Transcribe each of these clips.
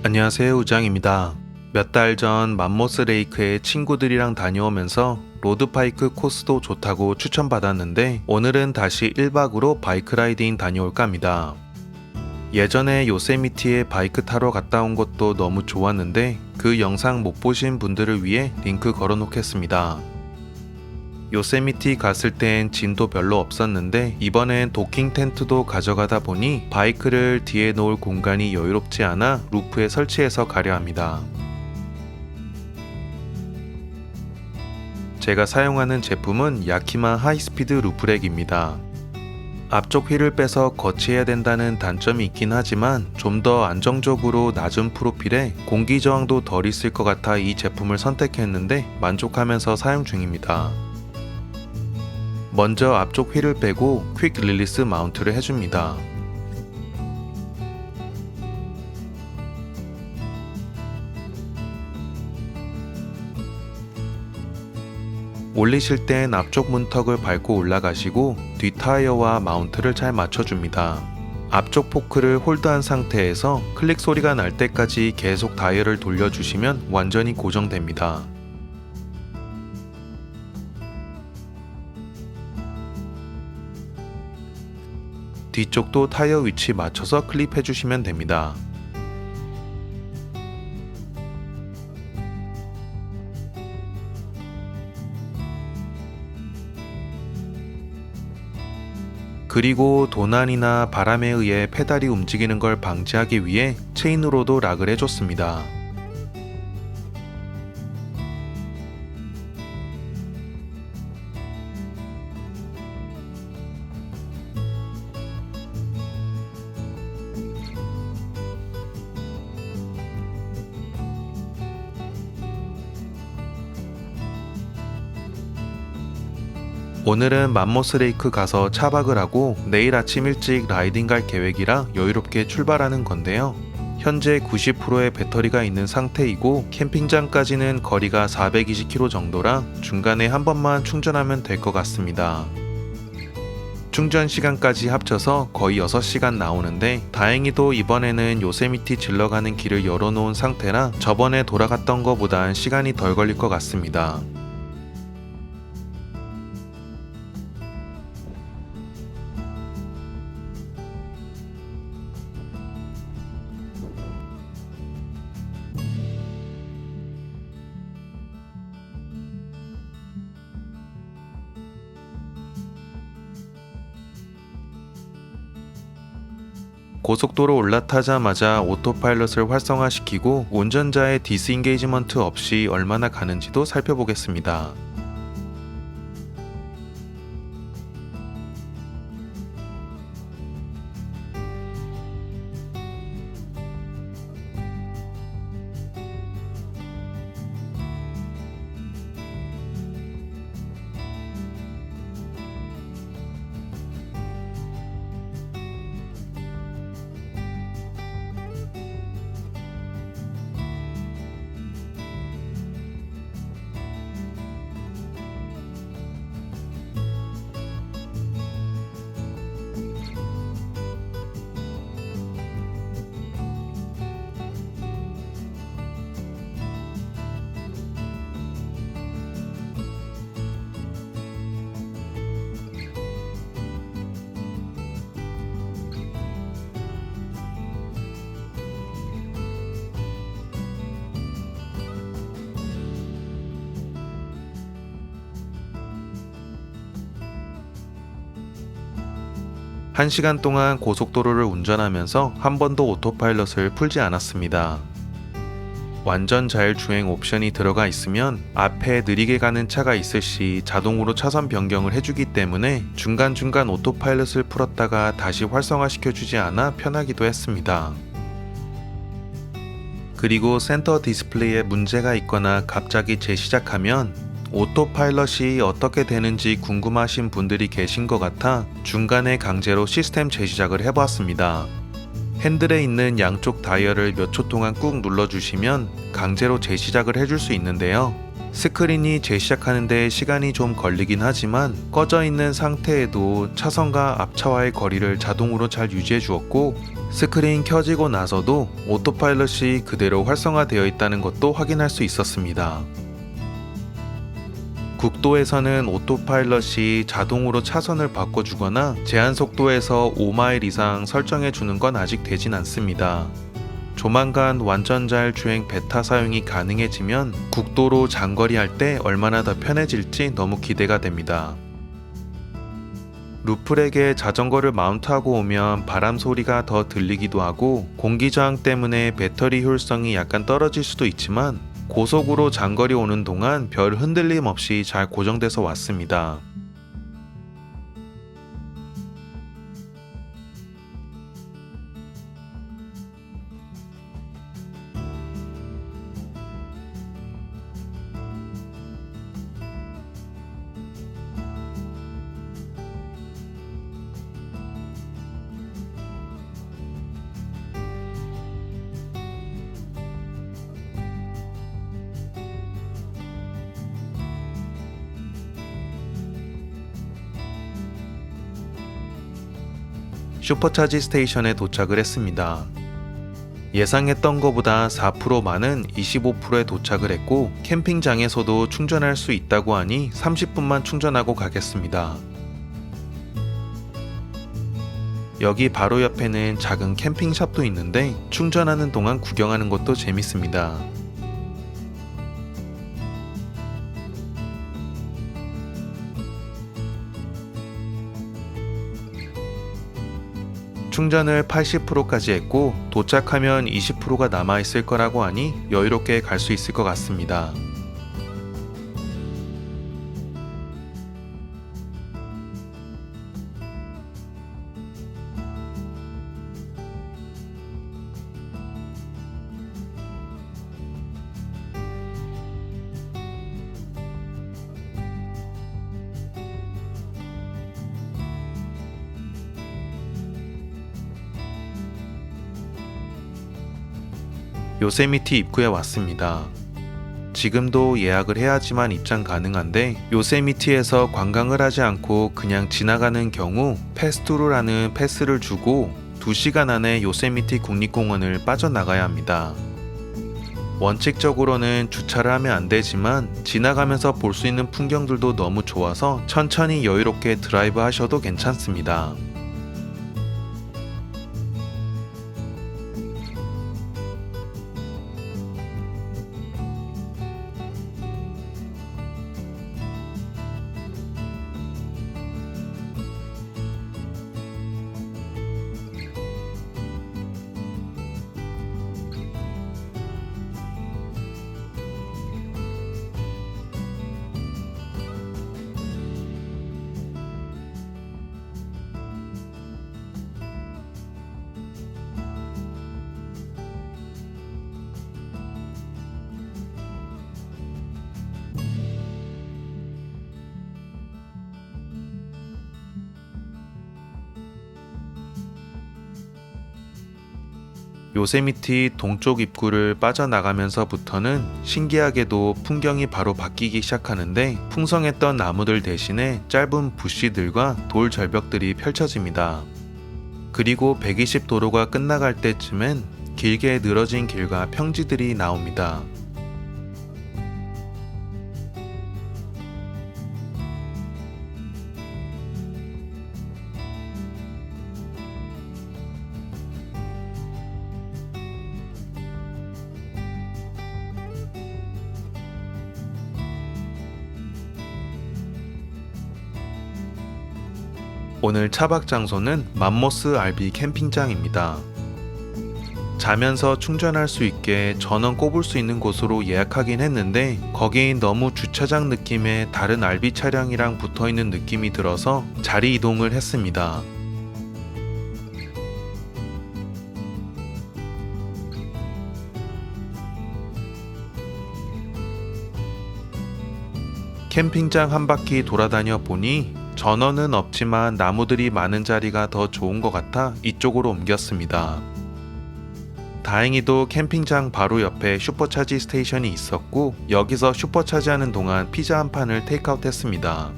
안녕하세요, 우장입니다. 몇 달 전 맘모스 레이크에 친구들이랑 다녀오면서 로드바이크 코스도 좋다고 추천받았는데 오늘은 다시 1박으로 바이크 라이딩 다녀올까 합니다. 예전에 요세미티에 바이크 타러 갔다 온 것도 너무 좋았는데 그 영상 못 보신 분들을 위해 링크 걸어 놓겠습니다. 요세미티 갔을 땐 짐도 별로 없었는데 이번엔 도킹 텐트도 가져가다 보니 바이크를 뒤에 놓을 공간이 여유롭지 않아 루프에 설치해서 가려 합니다. 제가 사용하는 제품은 야키마 하이스피드 루프렉입니다. 앞쪽 휠을 빼서 거치해야 된다는 단점이 있긴 하지만 좀 더 안정적으로 낮은 프로필에 공기 저항도 덜 있을 것 같아 이 제품을 선택했는데 만족하면서 사용 중입니다. 먼저 앞쪽 휠을 빼고 퀵 릴리스 마운트를 해줍니다. 올리실 땐 앞쪽 문턱을 밟고 올라가시고 뒷 타이어와 마운트를 잘 맞춰줍니다. 앞쪽 포크를 홀드한 상태에서 클릭 소리가 날 때까지 계속 다이얼을 돌려주시면 완전히 고정됩니다. 뒤쪽도 타이어 위치 맞춰서 클립해 주시면 됩니다. 그리고 도난이나 바람에 의해 페달이 움직이는 걸 방지하기 위해 체인으로도 락을 해줬습니다. 오늘은 맘모스 레이크 가서 차박을 하고 내일 아침 일찍 라이딩 갈 계획이라 여유롭게 출발하는 건데요. 현재 90%의 배터리가 있는 상태이고 캠핑장까지는 거리가 420km 정도라 중간에 한 번만 충전하면 될 것 같습니다. 충전 시간까지 합쳐서 거의 6시간 나오는데 다행히도 이번에는 요세미티 질러가는 길을 열어놓은 상태라 저번에 돌아갔던 것보단 시간이 덜 걸릴 것 같습니다. 고속도로 올라타자마자 오토파일럿을 활성화시키고 운전자의 디스인게이지먼트 없이 얼마나 가는지도 살펴보겠습니다. 한 시간 동안 고속도로를 운전하면서 한 번도 오토파일럿을 풀지 않았습니다. 완전 자율주행 옵션이 들어가 있으면 앞에 느리게 가는 차가 있을 시 자동으로 차선 변경을 해주기 때문에 중간중간 오토파일럿을 풀었다가 다시 활성화시켜주지 않아 편하기도 했습니다. 그리고 센터 디스플레이에 문제가 있거나 갑자기 재시작하면 오토파일럿이 어떻게 되는지 궁금하신 분들이 계신 것 같아 중간에 강제로 시스템 재시작을 해보았습니다. 핸들에 있는 양쪽 다이얼을 몇 초 동안 꾹 눌러주시면 강제로 재시작을 해줄 수 있는데요. 스크린이 재시작하는데 시간이 좀 걸리긴 하지만 꺼져 있는 상태에도 차선과 앞차와의 거리를 자동으로 잘 유지해 주었고, 스크린 켜지고 나서도 오토파일럿이 그대로 활성화되어 있다는 것도 확인할 수 있었습니다. 국도에서는 오토파일럿이 자동으로 차선을 바꿔주거나 제한 속도에서 5마일 이상 설정해 주는 건 아직 되진 않습니다. 조만간 완전 자율주행 베타 사용이 가능해지면 국도로 장거리 할 때 얼마나 더 편해질지 너무 기대가 됩니다. 루프렉에 자전거를 마운트하고 오면 바람 소리가 더 들리기도 하고 공기저항 때문에 배터리 효율성이 약간 떨어질 수도 있지만 고속으로 장거리 오는 동안 별 흔들림 없이 잘 고정돼서 왔습니다. 슈퍼차지 스테이션에 도착을 했습니다. 예상했던 것보다 4% 많은 25%에 도착을 했고 캠핑장에서도 충전할 수 있다고 하니 30분만 충전하고 가겠습니다. 여기 바로 옆에는 작은 캠핑샵도 있는데 충전하는 동안 구경하는 것도 재밌습니다. 충전을 80%까지 했고 도착하면 20%가 남아있을 거라고 하니 여유롭게 갈 수 있을 것 같습니다. 요세미티 입구에 왔습니다. 지금도 예약을 해야지만 입장 가능한데 요세미티에서 관광을 하지 않고 그냥 지나가는 경우 패스트루라는 패스를 주고 2시간 안에 요세미티 국립공원을 빠져나가야 합니다. 원칙적으로는 주차를 하면 안 되지만 지나가면서 볼 수 있는 풍경들도 너무 좋아서 천천히 여유롭게 드라이브 하셔도 괜찮습니다. 요세미티 동쪽 입구를 빠져나가면서부터는 신기하게도 풍경이 바로 바뀌기 시작하는데 풍성했던 나무들 대신에 짧은 부시들과 돌 절벽들이 펼쳐집니다. 그리고 120도로가 끝나갈 때쯤엔 길게 늘어진 길과 평지들이 나옵니다. 오늘 차박 장소는 맘모스 RV 캠핑장입니다. 자면서 충전할 수 있게 전원 꼽을 수 있는 곳으로 예약하긴 했는데 거긴 너무 주차장 느낌의 다른 RV 차량이랑 붙어있는 느낌이 들어서 자리 이동을 했습니다. 캠핑장 한 바퀴 돌아다녀 보니 전원은 없지만 나무들이 많은 자리가 더 좋은 것 같아 이쪽으로 옮겼습니다. 다행히도 캠핑장 바로 옆에 슈퍼차지 스테이션이 있었고 여기서 슈퍼차지 하는 동안 피자 한 판을 테이크아웃 했습니다.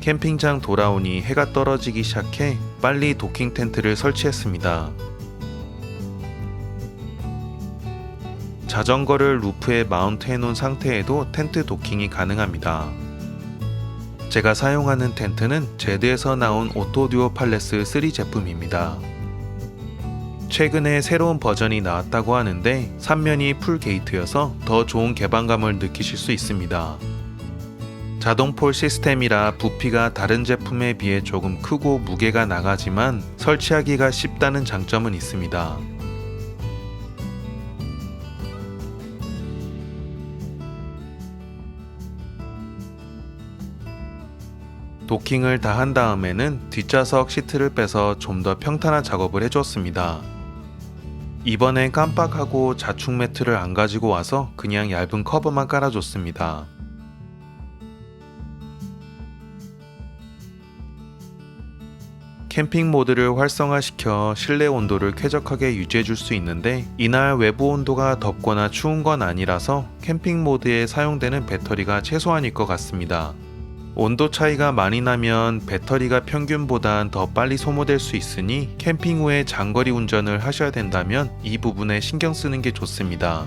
캠핑장 돌아오니 해가 떨어지기 시작해 빨리 도킹 텐트를 설치했습니다. 자전거를 루프에 마운트 해놓은 상태에도 텐트 도킹이 가능합니다. 제가 사용하는 텐트는 제드에서 나온 오토듀오 팔레스 3 제품입니다. 최근에 새로운 버전이 나왔다고 하는데 3면이 풀 게이트여서 더 좋은 개방감을 느끼실 수 있습니다. 자동폴 시스템이라 부피가 다른 제품에 비해 조금 크고 무게가 나가지만 설치하기가 쉽다는 장점은 있습니다. 도킹을 다 한 다음에는 뒷좌석 시트를 빼서 좀 더 평탄한 작업을 해줬습니다. 이번엔 깜빡하고 자축 매트를 안 가지고 와서 그냥 얇은 커버만 깔아줬습니다. 캠핑 모드를 활성화시켜 실내 온도를 쾌적하게 유지해줄 수 있는데 이날 외부 온도가 덥거나 추운 건 아니라서 캠핑 모드에 사용되는 배터리가 최소한일 것 같습니다. 온도 차이가 많이 나면 배터리가 평균보단 더 빨리 소모될 수 있으니 캠핑 후에 장거리 운전을 하셔야 된다면 이 부분에 신경 쓰는 게 좋습니다.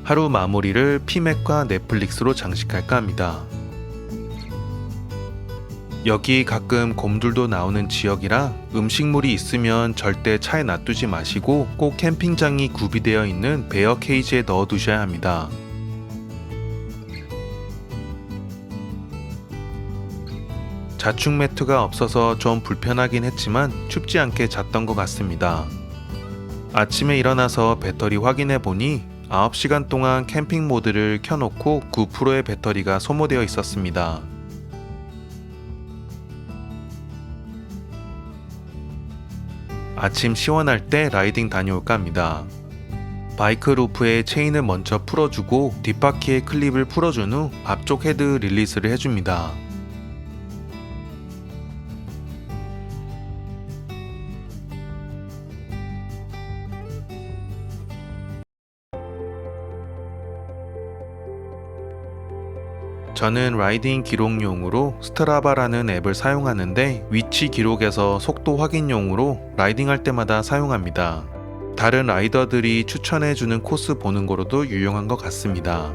하루 마무리를 피맥과 넷플릭스로 장식할까 합니다. 여기 가끔 곰들도 나오는 지역이라 음식물이 있으면 절대 차에 놔두지 마시고 꼭 캠핑장이 구비되어 있는 베어 케이지에 넣어 두셔야 합니다. 자축 매트가 없어서 좀 불편하긴 했지만 춥지 않게 잤던 것 같습니다. 아침에 일어나서 배터리 확인해 보니 9시간 동안 캠핑 모드를 켜놓고 9%의 배터리가 소모되어 있었습니다. 아침 시원할 때 라이딩 다녀올까 합니다. 바이크 루프에 체인을 먼저 풀어주고 뒷바퀴에 클립을 풀어준 후 앞쪽 헤드 릴리스를 해줍니다. 저는 라이딩 기록용으로 스트라바라는 앱을 사용하는데 위치 기록에서 속도 확인용으로 라이딩할 때마다 사용합니다. 다른 라이더들이 추천해주는 코스 보는 거로도 유용한 것 같습니다.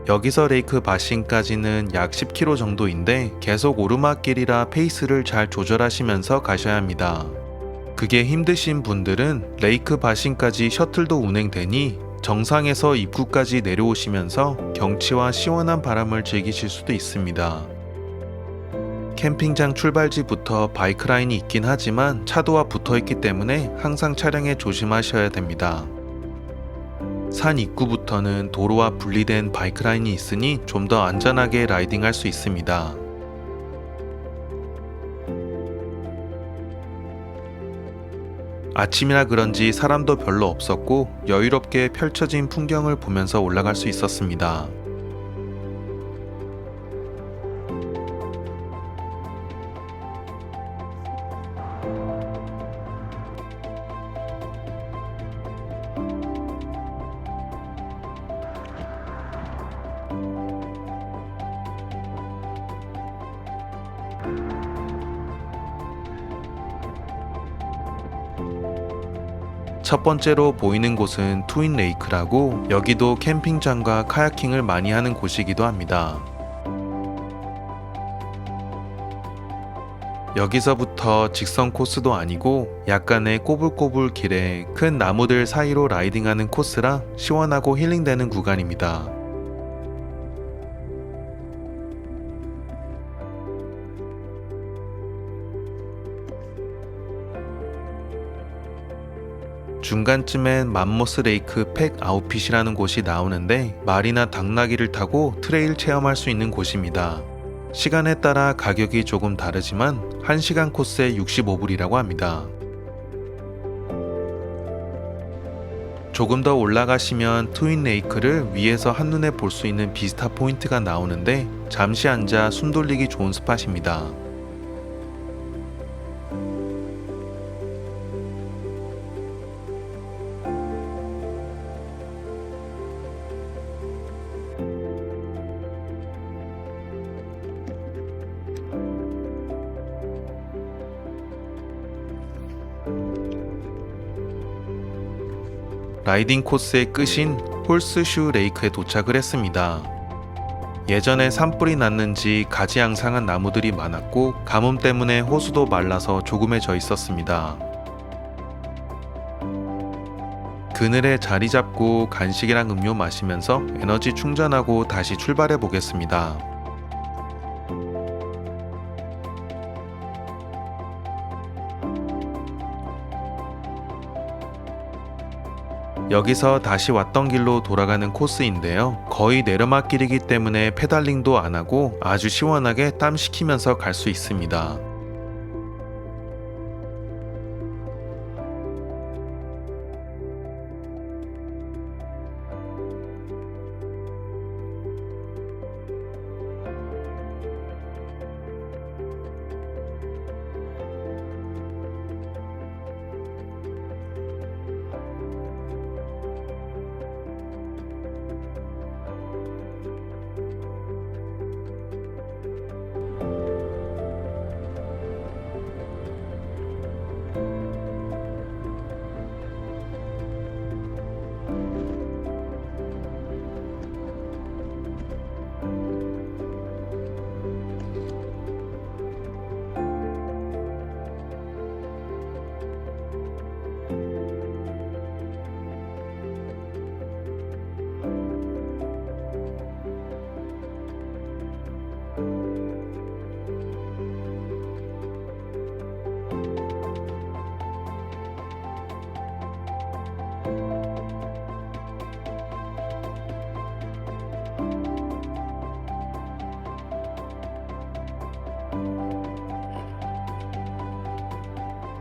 여기서 레이크 바신까지는 약 10km 정도인데 계속 오르막길이라 페이스를 잘 조절하시면서 가셔야 합니다. 그게 힘드신 분들은 레이크 바신까지 셔틀도 운행되니 정상에서 입구까지 내려오시면서 경치와 시원한 바람을 즐기실 수도 있습니다. 캠핑장 출발지부터 바이크 라인이 있긴 하지만 차도와 붙어 있기 때문에 항상 차량에 조심하셔야 됩니다. 산 입구부터는 도로와 분리된 바이크 라인이 있으니 좀 더 안전하게 라이딩할 수 있습니다. 아침이라 그런지 사람도 별로 없었고 여유롭게 펼쳐진 풍경을 보면서 올라갈 수 있었습니다. 첫 번째로 보이는 곳은 트윈 레이크라고 여기도 캠핑장과 카야킹을 많이 하는 곳이기도 합니다. 여기서부터 직선 코스도 아니고 약간의 꼬불꼬불 길에 큰 나무들 사이로 라이딩하는 코스라 시원하고 힐링되는 구간입니다. 중간쯤엔 맘모스 레이크 팩 아웃핏이라는 곳이 나오는데 말이나 당나귀를 타고 트레일 체험할 수 있는 곳입니다. 시간에 따라 가격이 조금 다르지만 1시간 코스에 65불이라고 합니다. 조금 더 올라가시면 트윈 레이크를 위에서 한눈에 볼 수 있는 비스타 포인트가 나오는데 잠시 앉아 숨 돌리기 좋은 스팟입니다. 라이딩 코스의 끝인 홀스슈 레이크에 도착을 했습니다. 예전에 산불이 났는지 가지 양상한 나무들이 많았고 가뭄 때문에 호수도 말라서 조금해져 있었습니다. 그늘에 자리 잡고 간식이랑 음료 마시면서 에너지 충전하고 다시 출발해 보겠습니다. 여기서 다시 왔던 길로 돌아가는 코스인데요. 거의 내려막길이기 때문에 페달링도 안 하고 아주 시원하게 땀 식히면서 갈 수 있습니다.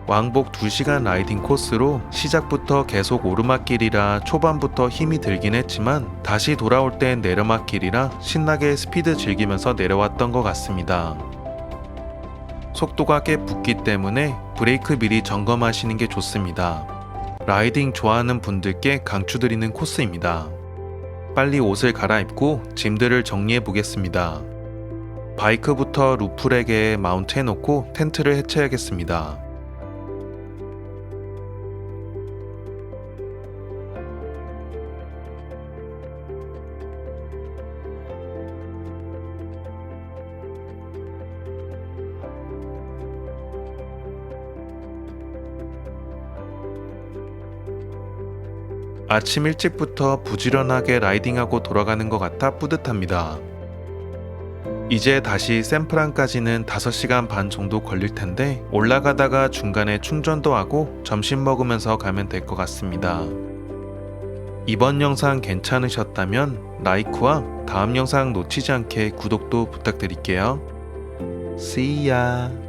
왕복 2시간 라이딩 코스로 시작부터 계속 오르막길이라 초반부터 힘이 들긴 했지만 다시 돌아올 땐 내려막길이라 신나게 스피드 즐기면서 내려왔던 것 같습니다. 속도가 꽤 붙기 때문에 브레이크 미리 점검하시는 게 좋습니다. 라이딩 좋아하는 분들께 강추드리는 코스입니다. 빨리 옷을 갈아입고 짐들을 정리해 보겠습니다. 바이크부터 루프렉에 마운트 해놓고 텐트를 해쳐야겠습니다. 아침 일찍부터 부지런하게 라이딩하고 돌아가는 것 같아 뿌듯합니다. 이제 다시 샌프란까지는 5시간 반 정도 걸릴 텐데 올라가다가 중간에 충전도 하고 점심 먹으면서 가면 될 것 같습니다. 이번 영상 괜찮으셨다면 라이크와 다음 영상 놓치지 않게 구독도 부탁드릴게요. See ya!